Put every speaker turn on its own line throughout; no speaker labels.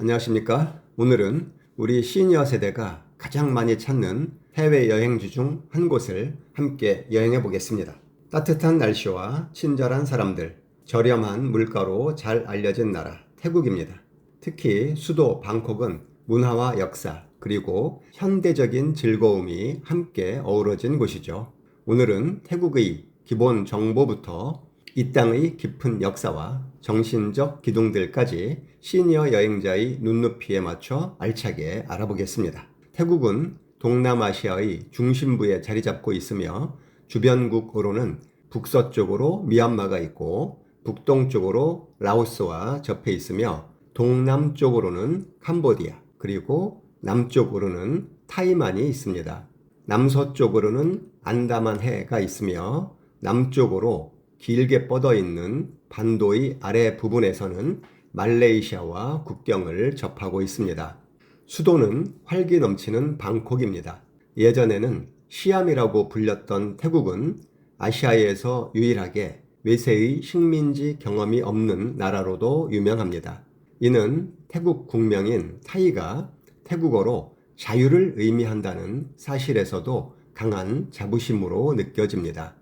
안녕하십니까? 오늘은 우리 시니어 세대가 가장 많이 찾는 해외 여행지 중 한 곳을 함께 여행해 보겠습니다. 따뜻한 날씨와 친절한 사람들, 저렴한 물가로 잘 알려진 나라, 태국입니다. 특히 수도 방콕은 문화와 역사, 그리고 현대적인 즐거움이 함께 어우러진 곳이죠. 오늘은 태국의 기본 정보부터 이 땅의 깊은 역사와 정신적 기둥들까지 시니어 여행자의 눈높이에 맞춰 알차게 알아보겠습니다. 태국은 동남아시아의 중심부에 자리 잡고 있으며 주변국으로는 북서쪽으로 미얀마가 있고 북동쪽으로 라오스와 접해 있으며 동남쪽으로는 캄보디아 그리고 남쪽으로는 타이만이 있습니다. 남서쪽으로는 안다만해가 있으며 남쪽으로 길게 뻗어 있는 반도의 아래 부분에서는 말레이시아와 국경을 접하고 있습니다. 수도는 활기 넘치는 방콕입니다. 예전에는 시암이라고 불렸던 태국은 아시아에서 유일하게 외세의 식민지 경험이 없는 나라로도 유명합니다. 이는 태국 국명인 타이가 태국어로 자유를 의미한다는 사실에서도 강한 자부심으로 느껴집니다.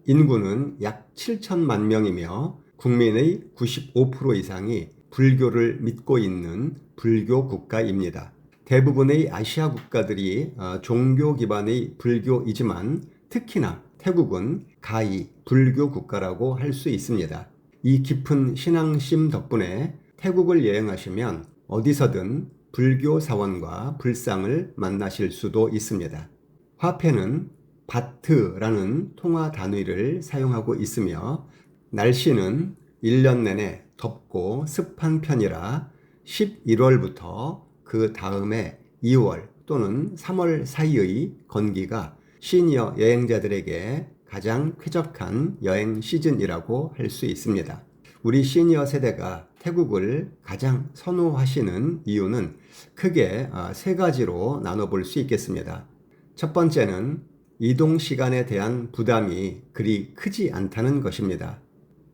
인구는 약 7천만 명이며 국민의 95% 이상이 불교를 믿고 있는 불교 국가입니다. 대부분의 아시아 국가들이 종교 기반의 불교이지만 특히나 태국은 가히 불교 국가라고 할 수 있습니다. 이 깊은 신앙심 덕분에 태국을 여행하시면 어디서든 불교 사원과 불상을 만나실 수도 있습니다. 화폐는 바트라는 통화 단위를 사용하고 있으며 날씨는 1년 내내 덥고 습한 편이라 11월부터 그 다음에 2월 또는 3월 사이의 건기가 시니어 여행자들에게 가장 쾌적한 여행 시즌이라고 할 수 있습니다. 우리 시니어 세대가 태국을 가장 선호하시는 이유는 크게 세 가지로 나눠볼 수 있겠습니다. 첫 번째는 이동 시간에 대한 부담이 그리 크지 않다는 것입니다.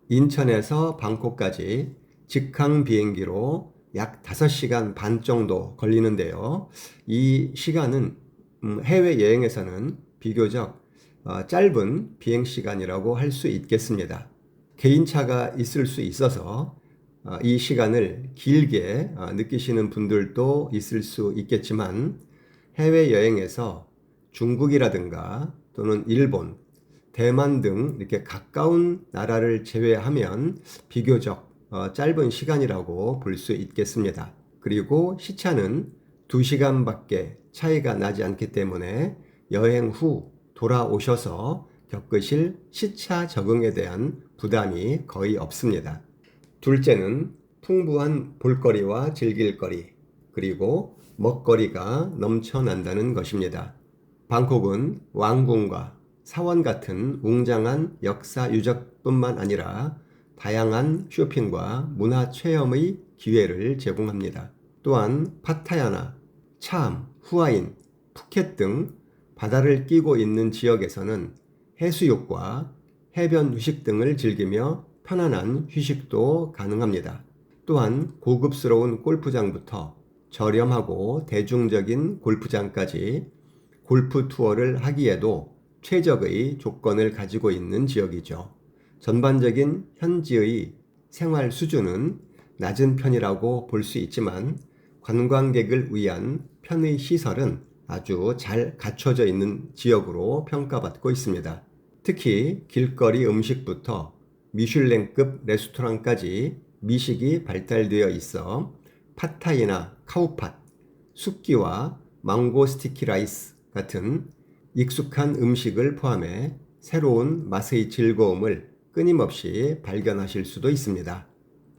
인천에서 방콕까지 직항 비행기로 약 5시간 반 정도 걸리는데요. 이 시간은 해외여행에서는 비교적 짧은 비행 시간이라고 할 수 있겠습니다. 개인차가 있을 수 있어서 이 시간을 길게 느끼시는 분들도 있을 수 있겠지만 해외여행에서 중국이라든가 또는 일본, 대만 등 이렇게 가까운 나라를 제외하면 비교적 짧은 시간이라고 볼 수 있겠습니다. 그리고 시차는 2시간밖에 차이가 나지 않기 때문에 여행 후 돌아오셔서 겪으실 시차 적응에 대한 부담이 거의 없습니다. 둘째는 풍부한 볼거리와 즐길거리, 그리고 먹거리가 넘쳐난다는 것입니다. 방콕은 왕궁과 사원 같은 웅장한 역사 유적뿐만 아니라 다양한 쇼핑과 문화 체험의 기회를 제공합니다. 또한 파타야나 차암, 후아인, 푸켓 등 바다를 끼고 있는 지역에서는 해수욕과 해변 휴식 등을 즐기며 편안한 휴식도 가능합니다. 또한 고급스러운 골프장부터 저렴하고 대중적인 골프장까지 골프 투어를 하기에도 최적의 조건을 가지고 있는 지역이죠. 전반적인 현지의 생활 수준은 낮은 편이라고 볼 수 있지만 관광객을 위한 편의 시설은 아주 잘 갖춰져 있는 지역으로 평가받고 있습니다. 특히 길거리 음식부터 미슐랭급 레스토랑까지 미식이 발달되어 있어 팟타이나 카우팟, 숫기와 망고 스티키 라이스 같은 익숙한 음식을 포함해 새로운 맛의 즐거움을 끊임없이 발견하실 수도 있습니다.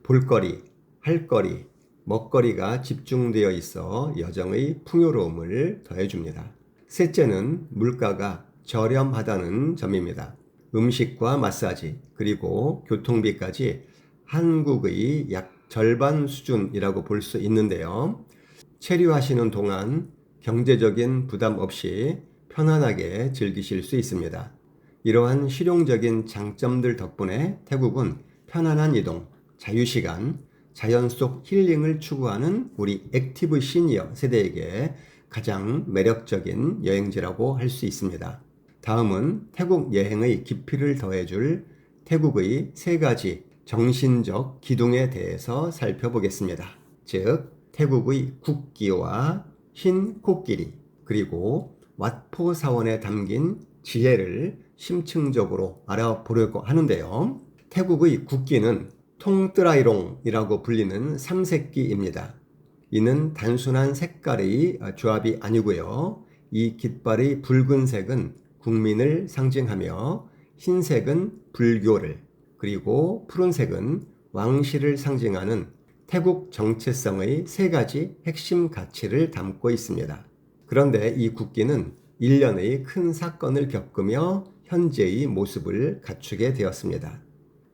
볼거리, 할거리, 먹거리가 집중되어 있어 여정의 풍요로움을 더해줍니다. 셋째는 물가가 저렴하다는 점입니다. 음식과 마사지, 그리고 교통비까지 한국의 약 절반 수준이라고 볼 수 있는데요. 체류하시는 동안 경제적인 부담 없이 편안하게 즐기실 수 있습니다. 이러한 실용적인 장점들 덕분에 태국은 편안한 이동, 자유시간, 자연 속 힐링을 추구하는 우리 액티브 시니어 세대에게 가장 매력적인 여행지라고 할 수 있습니다. 다음은 태국 여행의 깊이를 더해줄 태국의 3가지 정신적 기둥에 대해서 살펴보겠습니다. 즉, 태국의 국기와 흰 코끼리, 그리고 왓포 사원에 담긴 지혜를 심층적으로 알아보려고 하는데요. 태국의 국기는 통뜨라이롱이라고 불리는 삼색기입니다. 이는 단순한 색깔의 조합이 아니고요. 이 깃발의 붉은색은 국민을 상징하며 흰색은 불교를, 그리고 푸른색은 왕실을 상징하는 태국 정체성의 3가지 핵심 가치를 담고 있습니다. 그런데 이 국기는 일련의 큰 사건을 겪으며 현재의 모습을 갖추게 되었습니다.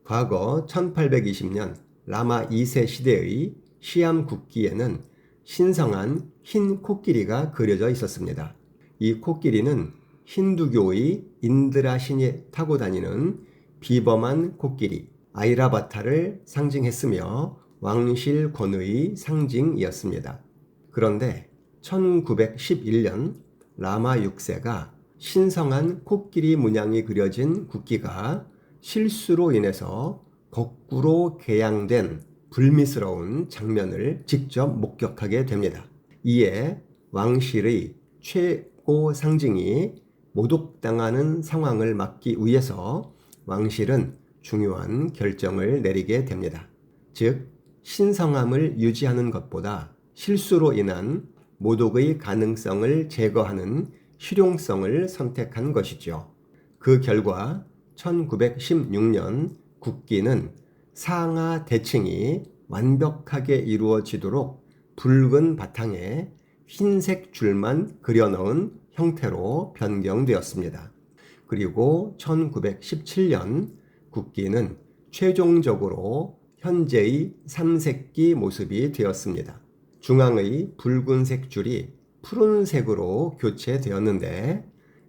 과거 1820년 라마 2세 시대의 시암 국기에는 신성한 흰 코끼리가 그려져 있었습니다. 이 코끼리는 힌두교의 인드라 신이 타고 다니는 비범한 코끼리, 아이라바타를 상징했으며 왕실 권위의 상징이었습니다. 그런데 1911년 라마 6세가 신성한 코끼리 문양이 그려진 국기가 실수로 인해서 거꾸로 개양된 불미스러운 장면을 직접 목격하게 됩니다. 이에 왕실의 최고 상징이 모독당하는 상황을 막기 위해서 왕실은 중요한 결정을 내리게 됩니다. 즉, 신성함을 유지하는 것보다 실수로 인한 모독의 가능성을 제거하는 실용성을 선택한 것이죠. 그 결과 1916년 국기는 상하 대칭이 완벽하게 이루어지도록 붉은 바탕에 흰색 줄만 그려넣은 형태로 변경되었습니다. 그리고 1917년 국기는 최종적으로 현재의 삼색기 모습이 되었습니다. 중앙의 붉은색 줄이 푸른색으로 교체되었는데,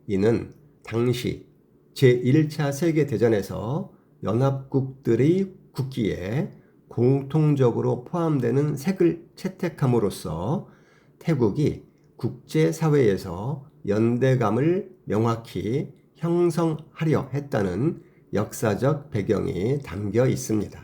이는 당시 제1차 세계대전에서 연합국들의 국기에 공통적으로 포함되는 색을 채택함으로써 태국이 국제사회에서 연대감을 명확히 형성하려 했다는 역사적 배경이 담겨 있습니다.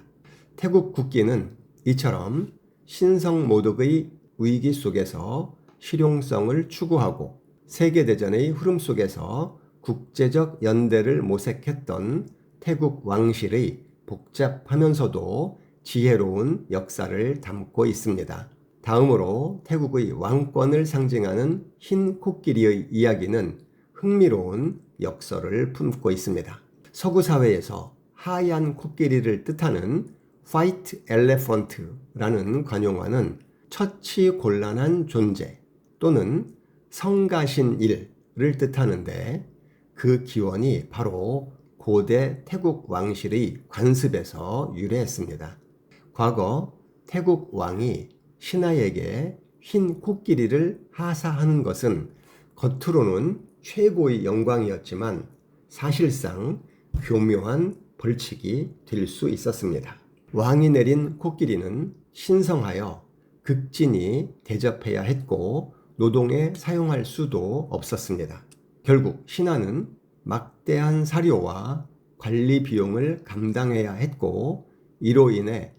태국 국기는 이처럼 신성모독의 위기 속에서 실용성을 추구하고 세계대전의 흐름 속에서 국제적 연대를 모색했던 태국 왕실의 복잡하면서도 지혜로운 역사를 담고 있습니다. 다음으로 태국의 왕권을 상징하는 흰 코끼리의 이야기는 흥미로운 역설을 품고 있습니다. 서구 사회에서 하얀 코끼리를 뜻하는 White Elephant라는 관용어는 처치곤란한 존재 또는 성가신일을 뜻하는데, 그 기원이 바로 고대 태국 왕실의 관습에서 유래했습니다. 과거 태국 왕이 신하에게 흰 코끼리를 하사하는 것은 겉으로는 최고의 영광이었지만 사실상 교묘한 벌칙이 될 수 있었습니다. 왕이 내린 코끼리는 신성하여 극진히 대접해야 했고 노동에 사용할 수도 없었습니다. 결국 신하는 막대한 사료와 관리 비용을 감당해야 했고, 이로 인해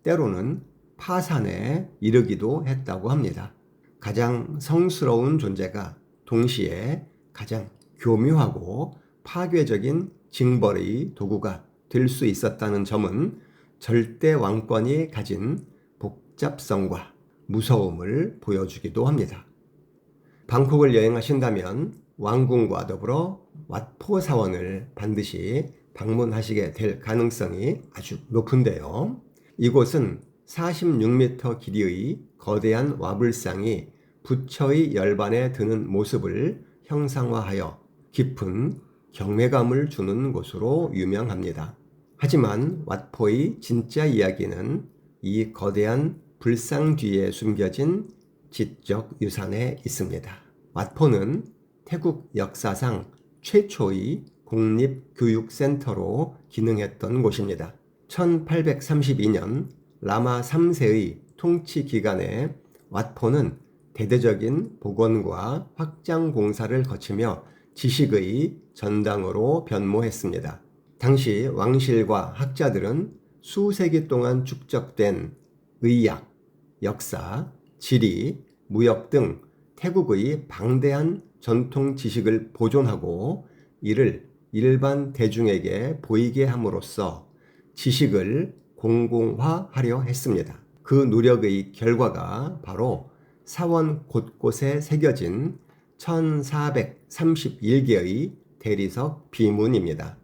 때로는 파산에 이르기도 했다고 합니다. 가장 성스러운 존재가 동시에 가장 교묘하고 파괴적인 징벌의 도구가 될 수 있었다는 점은 절대 왕권이 가진 복잡성과 무서움을 보여주기도 합니다. 방콕을 여행하신다면 왕궁과 더불어 왓포 사원을 반드시 방문하시게 될 가능성이 아주 높은데요. 이곳은 46m 길이의 거대한 와불상이 부처의 열반에 드는 모습을 형상화하여 깊은 경외감을 주는 곳으로 유명합니다. 하지만 왓포의 진짜 이야기는 이 거대한 불상 뒤에 숨겨진 지적 유산에 있습니다. 왓포는 태국 역사상 최초의 공립교육센터로 기능했던 곳입니다. 1832년 라마 3세의 통치 기간에 왓포는 대대적인 복원과 확장 공사를 거치며 지식의 전당으로 변모했습니다. 당시 왕실과 학자들은 수세기 동안 축적된 의학, 역사, 지리, 무역 등 태국의 방대한 전통 지식을 보존하고 이를 일반 대중에게 보이게 함으로써 지식을 공공화하려 했습니다. 그 노력의 결과가 바로 사원 곳곳에 새겨진 1431개의 대리석 비문입니다.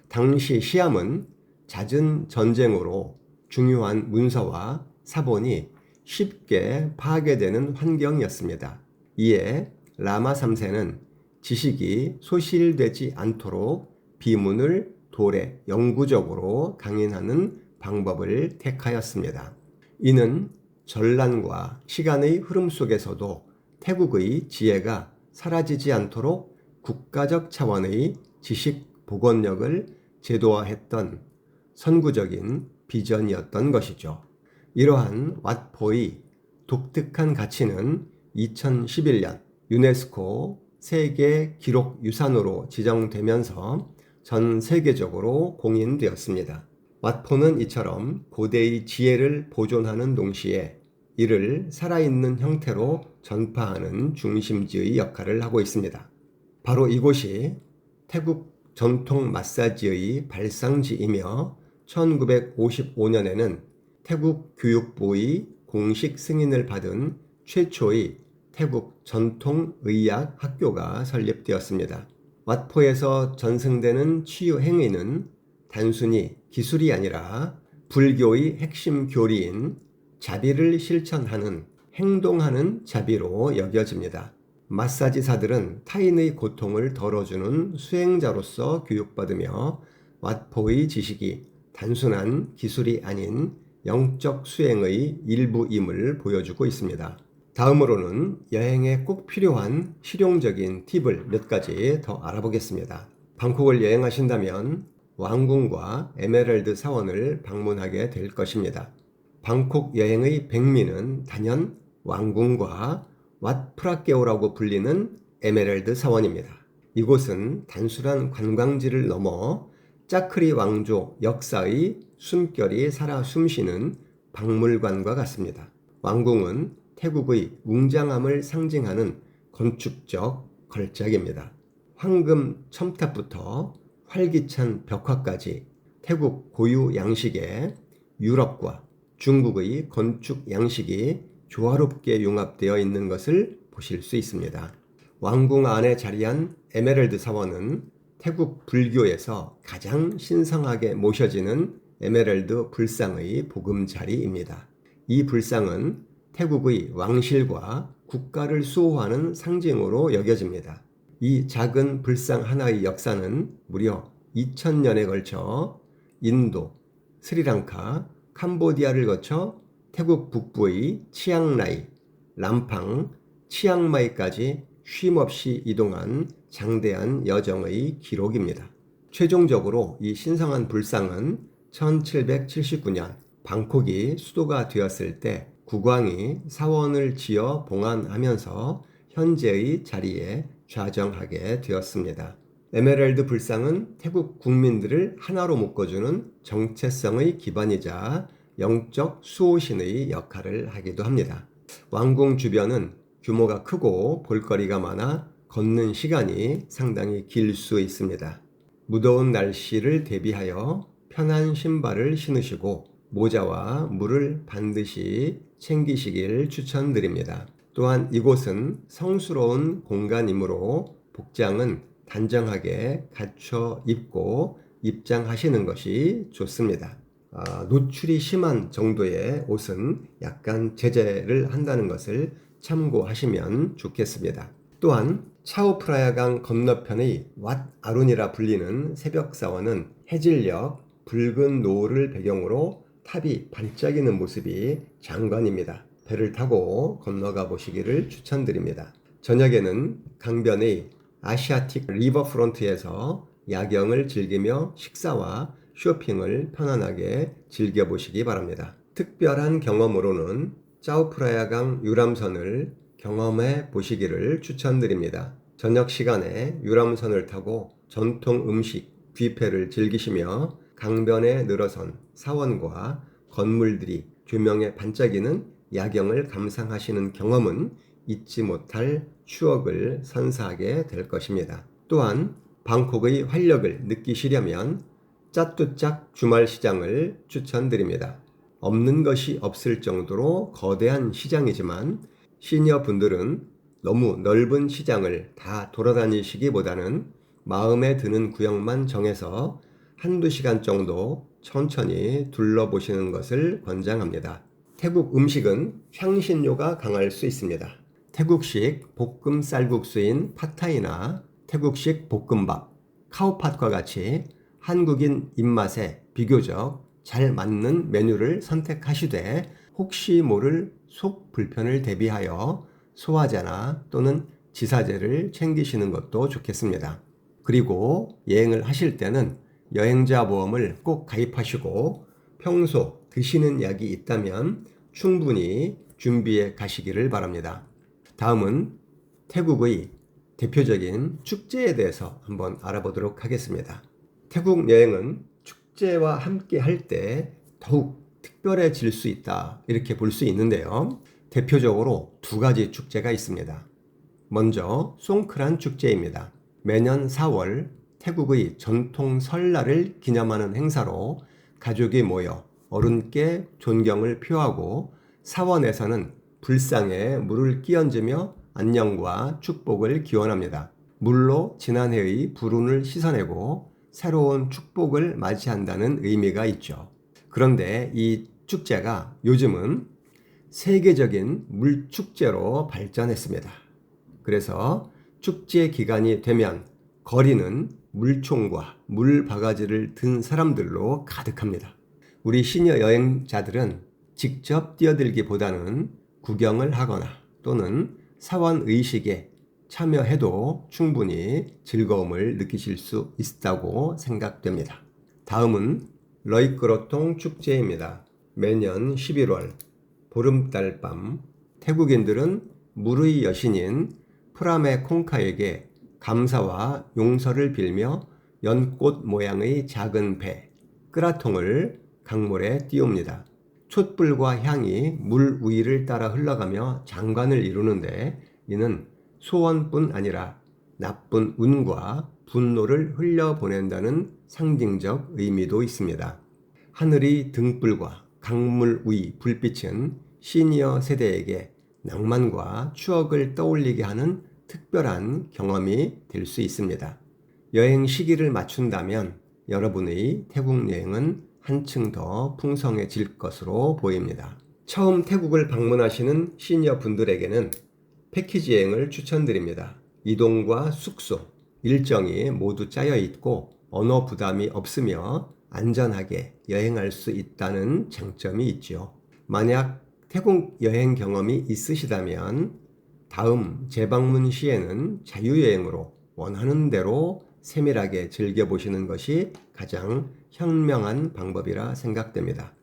당시 시암은 잦은 전쟁으로 중요한 문서와 사본이 쉽게 파괴되는 환경이었습니다. 이에 라마 3세는 지식이 소실되지 않도록 비문을 돌에 영구적으로 강인하는 방법을 택하였습니다. 이는 전란과 시간의 흐름 속에서도 태국의 지혜가 사라지지 않도록 국가적 차원의 지식 복원력을 제도화했던 선구적인 비전이었던 것이죠. 이러한 왓포의 독특한 가치는 2011년 유네스코 세계 기록 유산으로 지정되면서 전 세계적으로 공인되었습니다. 왓포는 이처럼 고대의 지혜를 보존하는 동시에 이를 살아있는 형태로 전파하는 중심지의 역할을 하고 있습니다. 바로 이곳이 태국 전통 마사지의 발상지이며 1955년에는 태국 교육부의 공식 승인을 받은 최초의 태국 전통의학 학교가 설립되었습니다. 왓포에서 전승되는 치유 행위는 단순히 기술이 아니라 불교의 핵심 교리인 자비를 실천하는 행동하는 자비로 여겨집니다. 마사지사들은 타인의 고통을 덜어주는 수행자로서 교육받으며 왓포의 지식이 단순한 기술이 아닌 영적 수행의 일부임을 보여주고 있습니다. 다음으로는 여행에 꼭 필요한 실용적인 팁을 몇 가지 더 알아보겠습니다. 방콕을 여행하신다면 왕궁과 에메랄드 사원을 방문하게 될 것입니다. 방콕 여행의 백미는 단연 왕궁과 왓 프라케오라고 불리는 에메랄드 사원입니다. 이곳은 단순한 관광지를 넘어 짜크리 왕조 역사의 숨결이 살아 숨쉬는 박물관과 같습니다. 왕궁은 태국의 웅장함을 상징하는 건축적 걸작입니다. 황금 첨탑부터 활기찬 벽화까지 태국 고유 양식에 유럽과 중국의 건축 양식이 조화롭게 융합되어 있는 것을 보실 수 있습니다. 왕궁 안에 자리한 에메랄드 사원은 태국 불교에서 가장 신성하게 모셔지는 에메랄드 불상의 보금자리입니다. 이 불상은 태국의 왕실과 국가를 수호하는 상징으로 여겨집니다. 이 작은 불상 하나의 역사는 무려 2000년에 걸쳐 인도, 스리랑카, 캄보디아를 거쳐 태국 북부의 치앙라이, 람팡, 치앙마이까지 쉼없이 이동한 장대한 여정의 기록입니다. 최종적으로 이 신성한 불상은 1779년 방콕이 수도가 되었을 때 국왕이 사원을 지어 봉안하면서 현재의 자리에 좌정하게 되었습니다. 에메랄드 불상은 태국 국민들을 하나로 묶어주는 정체성의 기반이자 영적 수호신의 역할을 하기도 합니다. 왕궁 주변은 규모가 크고 볼거리가 많아 걷는 시간이 상당히 길 수 있습니다. 무더운 날씨를 대비하여 편한 신발을 신으시고 모자와 물을 반드시 챙기시길 추천드립니다. 또한 이곳은 성스러운 공간이므로 복장은 단정하게 갖춰 입고 입장하시는 것이 좋습니다. 노출이 심한 정도의 옷은 약간 제재를 한다는 것을 참고하시면 좋겠습니다. 또한 차오프라야강 건너편의 왓 아룬이라 불리는 새벽사원은 해질녘 붉은 노을을 배경으로 탑이 반짝이는 모습이 장관입니다. 배를 타고 건너가 보시기를 추천드립니다. 저녁에는 강변의 아시아틱 리버프론트에서 야경을 즐기며 식사와 쇼핑을 편안하게 즐겨보시기 바랍니다. 특별한 경험으로는 짜오프라야강 유람선을 경험해 보시기를 추천드립니다. 저녁 시간에 유람선을 타고 전통 음식, 뷔페를 즐기시며 강변에 늘어선 사원과 건물들이 조명에 반짝이는 야경을 감상하시는 경험은 잊지 못할 추억을 선사하게 될 것입니다. 또한 방콕의 활력을 느끼시려면 짜뚜짝 주말시장을 추천드립니다. 없는 것이 없을 정도로 거대한 시장이지만 시니어분들은 너무 넓은 시장을 다 돌아다니시기보다는 마음에 드는 구역만 정해서 한두 시간 정도 천천히 둘러보시는 것을 권장합니다. 태국 음식은 향신료가 강할 수 있습니다. 태국식 볶음 쌀국수인 팟타이나 태국식 볶음밥, 카오팟과 같이 한국인 입맛에 비교적 잘 맞는 메뉴를 선택하시되 혹시 모를 속 불편을 대비하여 소화제나 또는 지사제를 챙기시는 것도 좋겠습니다. 그리고 여행을 하실 때는 여행자 보험을 꼭 가입하시고 평소 드시는 약이 있다면 충분히 준비해 가시기를 바랍니다. 다음은 태국의 대표적인 축제에 대해서 한번 알아보도록 하겠습니다. 태국 여행은 축제와 함께 할 때 더욱 특별해질 수 있다, 이렇게 볼 수 있는데요. 대표적으로 두 가지 축제가 있습니다. 먼저 송크란 축제입니다. 매년 4월 태국의 전통 설날을 기념하는 행사로 가족이 모여 어른께 존경을 표하고 사원에서는 불상에 물을 끼얹으며 안녕과 축복을 기원합니다. 물로 지난해의 불운을 씻어내고 새로운 축복을 맞이한다는 의미가 있죠. 그런데 이 축제가 요즘은 세계적인 물축제로 발전했습니다. 그래서 축제 기간이 되면 거리는 물총과 물바가지를 든 사람들로 가득합니다. 우리 시니어 여행자들은 직접 뛰어들기보다는 구경을 하거나 또는 사원의식에 참여해도 충분히 즐거움을 느끼실 수 있다고 생각됩니다. 다음은 러이크로통 축제입니다. 매년 11월 보름달 밤 태국인들은 물의 여신인 프라메 콩카에게 감사와 용서를 빌며 연꽃 모양의 작은 배, 끄라통을 강물에 띄웁니다. 촛불과 향이 물 위를 따라 흘러가며 장관을 이루는데 이는 소원뿐 아니라 나쁜 운과 분노를 흘려보낸다는 상징적 의미도 있습니다. 하늘의 등불과 강물 위 불빛은 시니어 세대에게 낭만과 추억을 떠올리게 하는 특별한 경험이 될 수 있습니다. 여행 시기를 맞춘다면 여러분의 태국 여행은 한층 더 풍성해질 것으로 보입니다. 처음 태국을 방문하시는 시니어 분들에게는 패키지 여행을 추천드립니다. 이동과 숙소, 일정이 모두 짜여 있고 언어 부담이 없으며 안전하게 여행할 수 있다는 장점이 있죠. 만약 태국 여행 경험이 있으시다면 다음 재방문 시에는 자유여행으로 원하는 대로 세밀하게 즐겨보시는 것이 가장 현명한 방법이라 생각됩니다.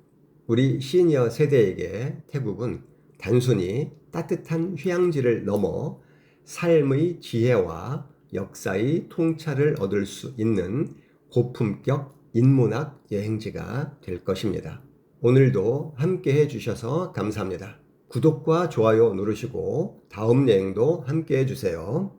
우리 시니어 세대에게 태국은 단순히 따뜻한 휴양지를 넘어 삶의 지혜와 역사의 통찰을 얻을 수 있는 고품격 인문학 여행지가 될 것입니다. 오늘도 함께 해주셔서 감사합니다. 구독과 좋아요 누르시고 다음 여행도 함께 해주세요.